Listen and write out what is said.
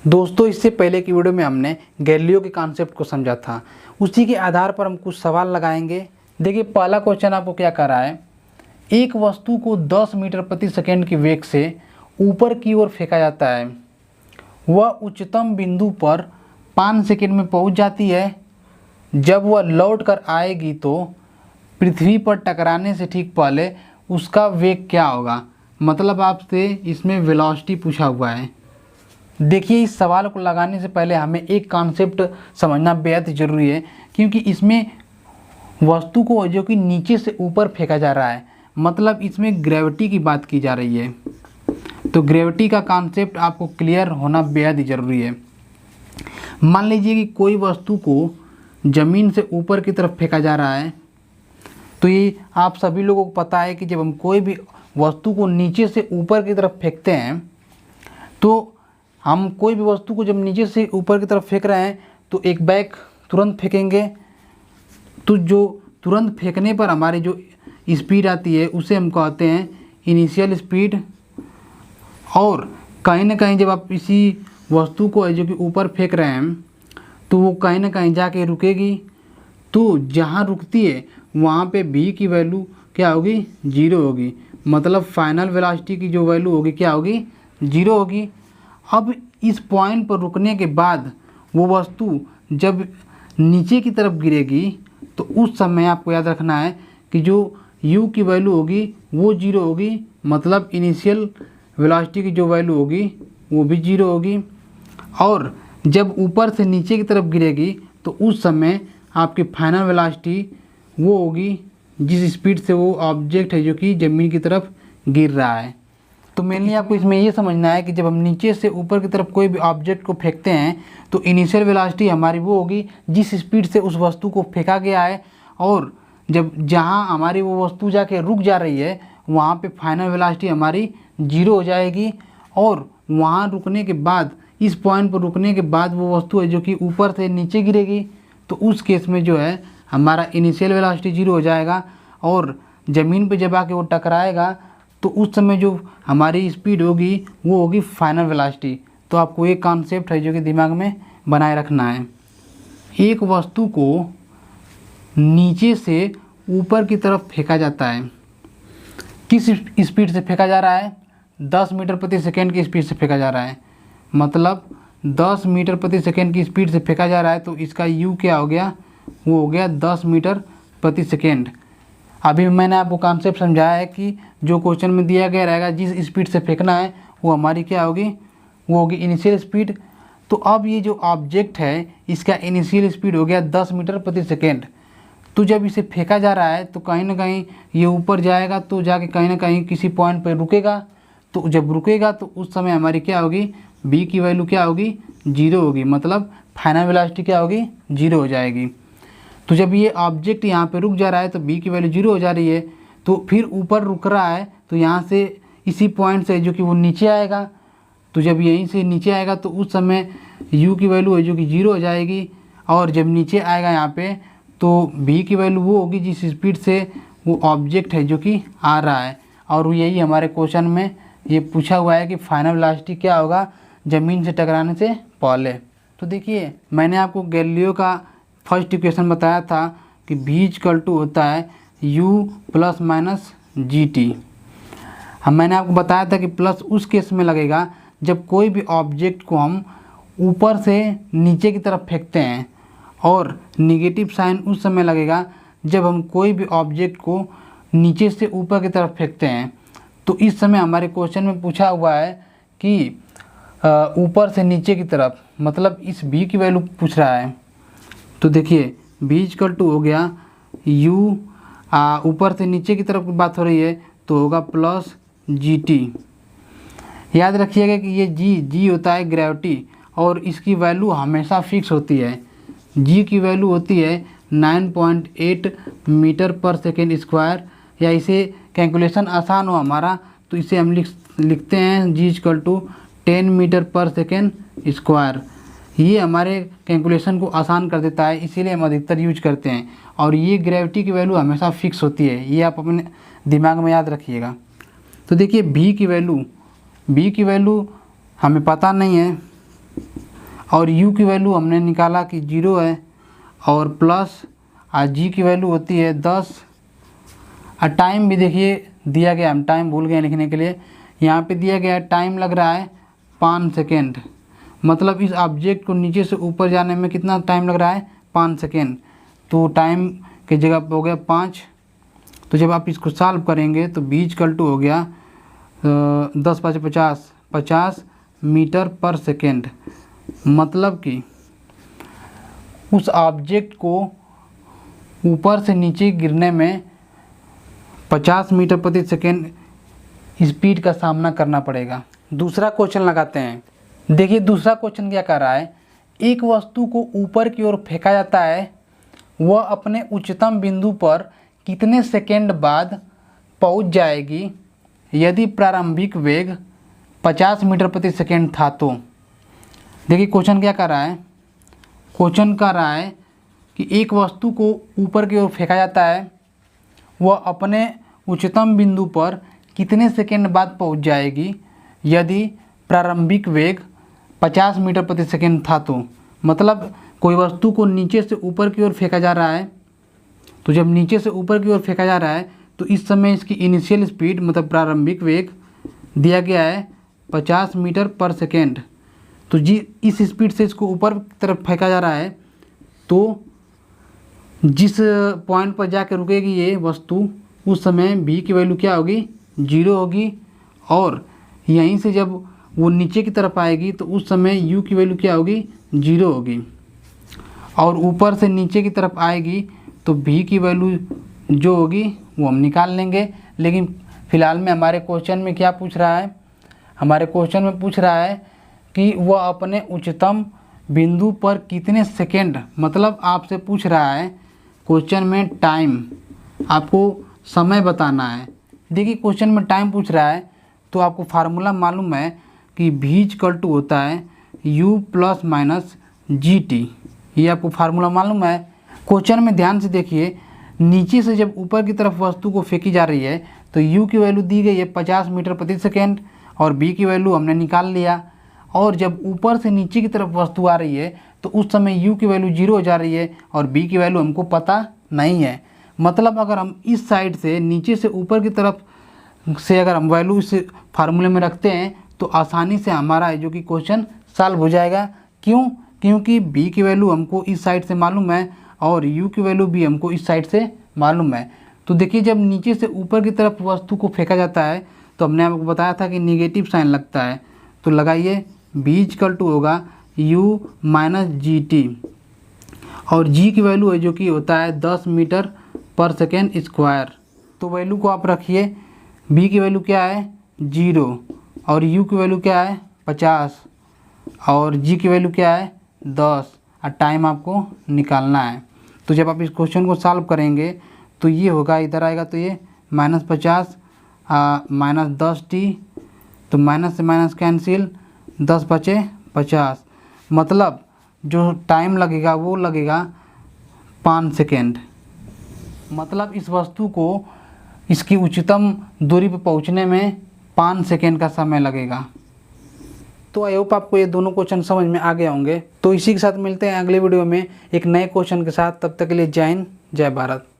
दोस्तों, इससे पहले की वीडियो में हमने गैलीलियो के कॉन्सेप्ट को समझा था। उसी के आधार पर हम कुछ सवाल लगाएंगे। देखिए, पहला क्वेश्चन आपको क्या कर रहा है, एक वस्तु को 10 मीटर प्रति सेकेंड की वेग से ऊपर की ओर फेंका जाता है। वह उच्चतम बिंदु पर 5 सेकेंड में पहुंच जाती है। जब वह लौट कर आएगी तो पृथ्वी पर टकराने से ठीक पहले उसका वेग क्या होगा। मतलब आपसे इसमें वेलोसिटी पूछा हुआ है। देखिए, इस सवाल को लगाने से पहले हमें एक कॉन्सेप्ट समझना बेहद ज़रूरी है, क्योंकि इसमें वस्तु को जो कि नीचे से ऊपर फेंका जा रहा है, मतलब इसमें ग्रेविटी की बात की जा रही है। तो ग्रेविटी का कॉन्सेप्ट आपको क्लियर होना बेहद ही ज़रूरी है। मान लीजिए कि कोई वस्तु को ज़मीन से ऊपर की तरफ फेंका जा रहा है, तो ये आप सभी लोगों को पता है कि जब हम कोई भी वस्तु को नीचे से ऊपर की तरफ फेंकते हैं, तो हम कोई भी वस्तु को जब नीचे से ऊपर की तरफ फेंक रहे हैं तो एक बैग तुरंत फेंकेंगे। तो जो तुरंत फेंकने पर हमारी जो स्पीड आती है उसे हम कहते हैं इनिशियल स्पीड। और कहीं ना कहीं जब आप इसी वस्तु को जो कि ऊपर फेंक रहे हैं तो वो कहीं ना कहीं जाके रुकेगी। तो जहाँ रुकती है वहाँ पे v की वैल्यू क्या होगी, 0 होगी। मतलब फाइनल वेलोसिटी की जो वैल्यू होगी क्या होगी, 0 होगी। अब इस पॉइंट पर रुकने के बाद वो वस्तु जब नीचे की तरफ गिरेगी तो उस समय आपको याद रखना है कि जो u की वैल्यू होगी वो 0 होगी। मतलब इनिशियल वेलोसिटी की जो वैल्यू होगी वो भी 0 होगी। और जब ऊपर से नीचे की तरफ गिरेगी तो उस समय आपकी फाइनल वेलोसिटी वो होगी जिस स्पीड से वो ऑब्जेक्ट है जो कि ज़मीन की तरफ गिर रहा है। तो मेनली आपको इसमें ये समझना है कि जब हम नीचे से ऊपर की तरफ कोई भी ऑब्जेक्ट को फेंकते हैं तो इनिशियल वेलोसिटी हमारी वो होगी जिस स्पीड से उस वस्तु को फेंका गया है। और जब जहाँ हमारी वो वस्तु जाके रुक जा रही है वहाँ पे फाइनल वेलोसिटी हमारी 0 हो जाएगी। और वहाँ रुकने के बाद, इस पॉइंट पर रुकने के बाद वो वस्तु है जो कि ऊपर से नीचे गिरेगी, तो उस केस में जो है हमारा इनिशियल वेलोसिटी 0 हो जाएगा। और ज़मीन पे जब आके वो टकराएगा तो उस समय जो हमारी स्पीड होगी वो होगी फाइनल वेलोसिटी। तो आपको एक कॉन्सेप्ट है जो कि दिमाग में बनाए रखना है। एक वस्तु को नीचे से ऊपर की तरफ फेंका जाता है। किस स्पीड से फेंका जा रहा है, 10 मीटर प्रति सेकेंड की स्पीड से फेंका जा रहा है। मतलब 10 मीटर प्रति सेकेंड की स्पीड से फेंका जा रहा है, तो इसका u क्या हो गया, वो हो गया 10 मीटर प्रति सेकेंड। अभी मैंने आपको कॉन्सेप्ट समझाया है कि जो क्वेश्चन में दिया गया रहेगा जिस स्पीड से फेंकना है वो हमारी क्या होगी, वो होगी इनिशियल स्पीड। तो अब ये जो ऑब्जेक्ट है इसका इनिशियल स्पीड हो गया 10 मीटर प्रति सेकेंड। तो जब इसे फेंका जा रहा है तो कहीं ना कहीं ये ऊपर जाएगा, तो जाके कहीं ना कहीं किसी पॉइंट पर रुकेगा। तो जब रुकेगा तो उस समय हमारी क्या होगी, v की वैल्यू क्या होगी, 0 होगी। मतलब फाइनल वेलोसिटी क्या होगी, 0 हो जाएगी। तो जब ये ऑब्जेक्ट यहाँ पे रुक जा रहा है तो v की वैल्यू 0 हो जा रही है। तो फिर ऊपर रुक रहा है तो यहाँ से इसी पॉइंट से जो कि वो नीचे आएगा। तो जब यहीं से नीचे आएगा तो उस समय u की वैल्यू है जो कि 0 हो जाएगी। और जब नीचे आएगा यहाँ पे तो v की वैल्यू वो होगी जिस स्पीड से वो ऑब्जेक्ट है जो कि आ रहा है। और यही हमारे क्वेश्चन में ये पूछा हुआ है कि फाइनल वेलोसिटी क्या होगा ज़मीन से टकराने से पहले। तो देखिए, मैंने आपको गैलीलियो का फर्स्ट इक्वेशन बताया था कि v होता है u प्लस माइनस GT। हम मैंने आपको बताया था कि प्लस उस केस में लगेगा जब कोई भी ऑब्जेक्ट को हम ऊपर से नीचे की तरफ फेंकते हैं, और निगेटिव साइन उस समय लगेगा जब हम कोई भी ऑब्जेक्ट को नीचे से ऊपर की तरफ फेंकते हैं। तो इस समय हमारे क्वेश्चन में पूछा हुआ है कि ऊपर से नीचे की तरफ, मतलब इस v की वैल्यू पूछ रहा है। तो देखिए, v हो गया u, ऊपर से नीचे की तरफ की बात हो रही है तो होगा प्लस GT। याद रखिएगा कि ये g होता है ग्रेविटी, और इसकी वैल्यू हमेशा फिक्स होती है। g की वैल्यू होती है 9.8 मीटर पर सेकेंड स्क्वायर। या इसे कैलकुलेशन आसान हो हमारा तो इसे हम लिखते हैं g 10 मीटर पर सेकेंड स्क्वायर। ये हमारे कैलकुलेशन को आसान कर देता है, इसीलिए हम अधिकतर यूज करते हैं। और ये ग्रेविटी की वैल्यू हमेशा फिक्स होती है, ये आप अपने दिमाग में याद रखिएगा। तो देखिए, v की वैल्यू हमें पता नहीं है, और u की वैल्यू हमने निकाला कि 0 है, और प्लस g की वैल्यू होती है 10। और टाइम भी देखिए दिया गया, हम टाइम भूल गए लिखने के लिए, यहाँ पे दिया गया टाइम लग रहा है 5 सेकेंड। मतलब इस ऑब्जेक्ट को नीचे से ऊपर जाने में कितना टाइम लग रहा है, 5 सेकेंड। तो टाइम की जगह पे हो गया 5। तो जब आप इसको सॉल्व करेंगे तो b = हो गया 10 × 5 = 50 मीटर पर सेकेंड। मतलब कि उस ऑब्जेक्ट को ऊपर से नीचे गिरने में 50 मीटर प्रति सेकेंड स्पीड का सामना करना पड़ेगा। दूसरा क्वेश्चन लगाते हैं। देखिए दूसरा क्वेश्चन क्या कर रहा है, एक वस्तु को ऊपर की ओर फेंका जाता है, वह अपने उच्चतम बिंदु पर कितने सेकेंड बाद पहुंच जाएगी यदि प्रारंभिक वेग 50 मीटर प्रति सेकेंड था तो। देखिए क्वेश्चन क्या कर रहा है, क्वेश्चन कर रहा है कि एक वस्तु को ऊपर की ओर फेंका जाता है, वह अपने उच्चतम बिंदु पर कितने सेकेंड बाद पहुंच जाएगी यदि प्रारंभिक वेग 50 मीटर प्रति सेकेंड था तो। मतलब कोई वस्तु को नीचे से ऊपर की ओर फेंका जा रहा है, तो जब नीचे से ऊपर की ओर फेंका जा रहा है तो इस समय इसकी इनिशियल स्पीड मतलब प्रारंभिक वेग दिया गया है 50 मीटर पर सेकेंड। तो जी इस स्पीड से इसको ऊपर की तरफ फेंका जा रहा है, तो जिस पॉइंट पर जाकर रुकेगी ये वस्तु उस समय v की वैल्यू क्या होगी, 0 होगी। और यहीं से जब वो नीचे की तरफ आएगी तो उस समय u की वैल्यू क्या होगी, 0 होगी। और ऊपर से नीचे की तरफ आएगी तो v की वैल्यू जो होगी वो हम निकाल लेंगे। लेकिन फ़िलहाल में हमारे क्वेश्चन में क्या पूछ रहा है, हमारे क्वेश्चन में पूछ रहा है कि वह अपने उच्चतम बिंदु पर कितने सेकेंड, मतलब आपसे पूछ रहा है क्वेश्चन में टाइम, आपको समय बताना है। देखिए क्वेश्चन में टाइम पूछ रहा है तो आपको फार्मूला मालूम है कि v = होता है u ± gt। ये आपको फार्मूला मालूम है। क्वेश्चन में ध्यान से देखिए, नीचे से जब ऊपर की तरफ वस्तु को फेंकी जा रही है तो u की वैल्यू दी गई है 50 मीटर प्रति सेकेंड और b की वैल्यू हमने निकाल लिया। और जब ऊपर से नीचे की तरफ वस्तु आ रही है तो उस समय u की वैल्यू 0 हो जा रही है और b की वैल्यू हमको पता नहीं है। मतलब अगर हम इस साइड से नीचे से ऊपर की तरफ से अगर हम वैल्यू इस फार्मूले में रखते हैं तो आसानी से हमारा जो कि क्वेश्चन सॉल्व हो जाएगा। क्यों? क्योंकि b की वैल्यू हमको इस साइड से मालूम है और u की वैल्यू भी हमको इस साइड से मालूम है। तो देखिए जब नीचे से ऊपर की तरफ वस्तु को फेंका जाता है तो हमने आपको बताया था कि निगेटिव साइन लगता है। तो लगाइए v = होगा u - gt और g की वैल्यू है जो कि होता है 10 मीटर पर सेकेंड स्क्वायर। तो वैल्यू को आप रखिए, b की वैल्यू क्या है, 0 और u की वैल्यू क्या है, 50 और g की वैल्यू क्या है, 10 और टाइम आपको निकालना है। तो जब आप इस क्वेश्चन को सॉल्व करेंगे तो ये होगा, इधर आएगा तो ये -50 -10t, तो माइनस से माइनस कैंसिल, 10 बचे 50। मतलब जो टाइम लगेगा वो लगेगा 5 सेकेंड। मतलब इस वस्तु को इसकी उच्चतम दूरी पर पहुंचने में 5 सेकेंड का समय लगेगा। तो आई होप आपको ये दोनों क्वेश्चन समझ में आ गए होंगे। तो इसी के साथ मिलते हैं अगले वीडियो में एक नए क्वेश्चन के साथ। तब तक के लिए जय हिंद, जय भारत।